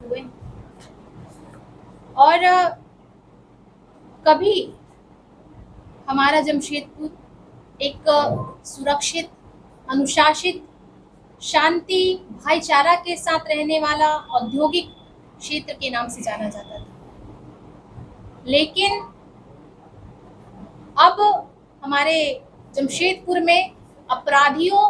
हुए हैं। और कभी हमारा जमशेदपुर एक सुरक्षित, अनुशासित, शांति, भाईचारा के साथ रहने वाला औद्योगिक क्षेत्र के नाम से जाना जाता था। लेकिन अब हमारे जमशेदपुर में अपराधियों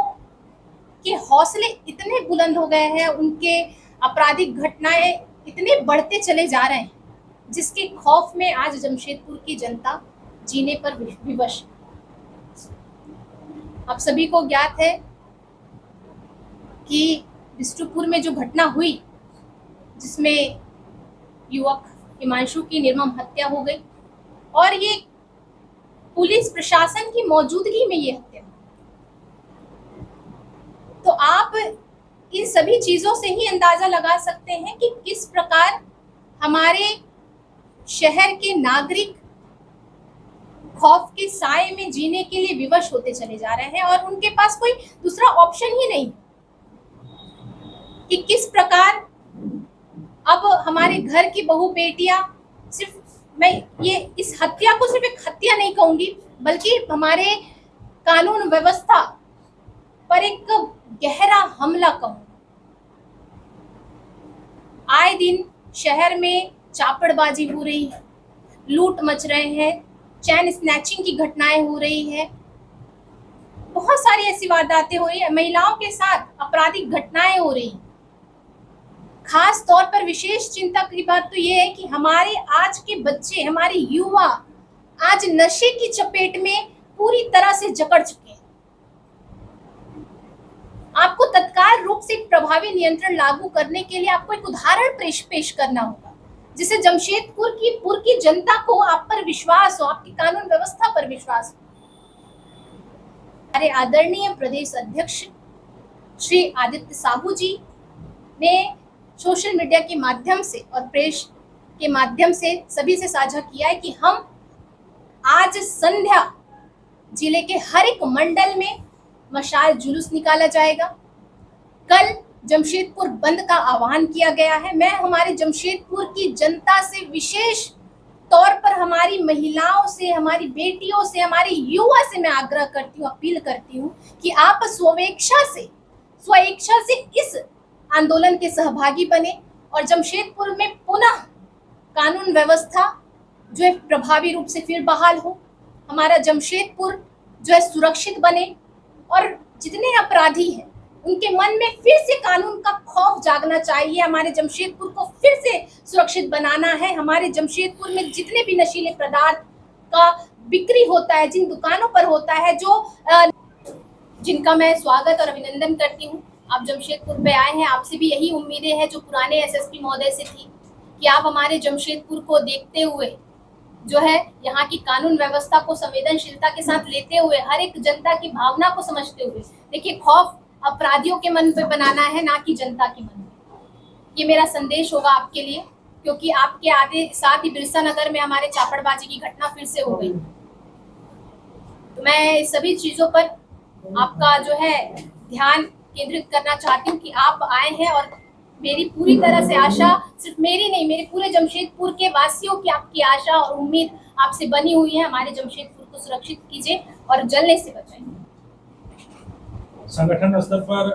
के हौसले इतने बुलंद हो गए हैं, उनके आपराधिक घटनाएं इतने बढ़ते चले जा रहे हैं, जिसके खौफ में आज जमशेदपुर की जनता जीने पर विवश। आप सभी को ज्ञात है कि बिष्टुपुर में जो घटना हुई, जिसमें युवक हिमांशु की निर्मम हत्या हो गई, और ये पुलिस प्रशासन की मौजूदगी में ये हत्या। तो आप इन सभी चीजों से ही अंदाजा लगा सकते हैं कि किस प्रकार हमारे शहर के नागरिक खौफ के साए में जीने के लिए विवश होते चले जा रहे हैं, और उनके पास कोई दूसरा ऑप्शन ही नहीं कि किस प्रकार अब हमारे घर की बहू बेटियां, सिर्फ मैं ये इस हत्या को सिर्फ एक हत्या नहीं कहूंगी, बल्कि हमारे कानून व्यवस्था पर एक गहरा हमला कहूंगी। आए दिन शहर में चापड़बाजी हो रही है, लूट मच रहे हैं, चैन स्नैचिंग की घटनाएं हो रही है, बहुत सारी ऐसी वारदातें हो रही है, महिलाओं के साथ आपराधिक घटनाएं हो रही हैं। खास तौर पर विशेष चिंता की बात तो ये है कि हमारे आज के बच्चे, हमारे युवा आज नशे की चपेट में पूरी तरह से जकड़ चुके हैं। आपको तत्काल रूप से एक प्रभावी नियंत्रण लागू करने के लिए आपको एक उदाहरण पेश करना होगा, जिससे जमशेदपुर की जनता को आप पर विश्वास हो, आपकी कानून व्यवस्था पर विश्वास हो। हमारे आदरणीय प्रदेश अध्यक्ष श्री आदित्य साहू जी ने सोशल मीडिया के माध्यम से और प्रेस के माध्यम से सभी से साझा किया है कि हम आज संध्या जिले के हर एक मंडल में मशाल जुलूस निकाला जाएगा। कल जमशेदपुर बंद का आह्वान किया गया है। मैं हमारे जमशेदपुर की जनता से, विशेष तौर पर हमारी महिलाओं से, हमारी बेटियों से, हमारे युवा से मैं आग्रह करती हूँ, अपील करती हूँ कि आप स्वेच्छा से इस आंदोलन के सहभागी बने और जमशेदपुर में पुनः कानून व्यवस्था जो है प्रभावी रूप से फिर बहाल हो, हमारा जमशेदपुर जो है सुरक्षित बने, और जितने अपराधी हैं उनके मन में फिर से कानून का खौफ जागना चाहिए। हमारे जमशेदपुर को फिर से सुरक्षित बनाना है। हमारे जमशेदपुर में जितने भी नशीले पदार्थ का बिक्री होता है, जिन दुकानों पर होता है, जिनका मैं स्वागत और अभिनंदन करती हूँ। आप जमशेदपुर पे आए हैं, आपसे भी यही उम्मीदें हैं जो पुराने एसएसपी महोदय से थी, कि आप हमारे जमशेदपुर को देखते हुए जो है यहाँ की कानून व्यवस्था को संवेदनशीलता के साथ लेते हुए, हर एक जनता की भावना को समझते हुए, देखिए खौफ अपराधियों के मन पे बनाना है, ना कि जनता के मन पे। ये मेरा संदेश होगा आपके लिए, क्योंकि आपके आगे साथ ही बिरसा नगर में हमारे चापड़बाजी की घटना फिर से हो गई। तो मैं सभी चीजों पर आपका जो है ध्यान केंद्रित करना चाहती हूँ कि आप आए हैं, और मेरी पूरी तरह से आशा, सिर्फ मेरी नहीं, मेरे पूरे जमशेदपुर के वासियों की आपकी आशा और उम्मीद आपसे बनी हुई है। हमारे जमशेदपुर को सुरक्षित कीजिए और जलने से बचाइए। संगठन स्तर पर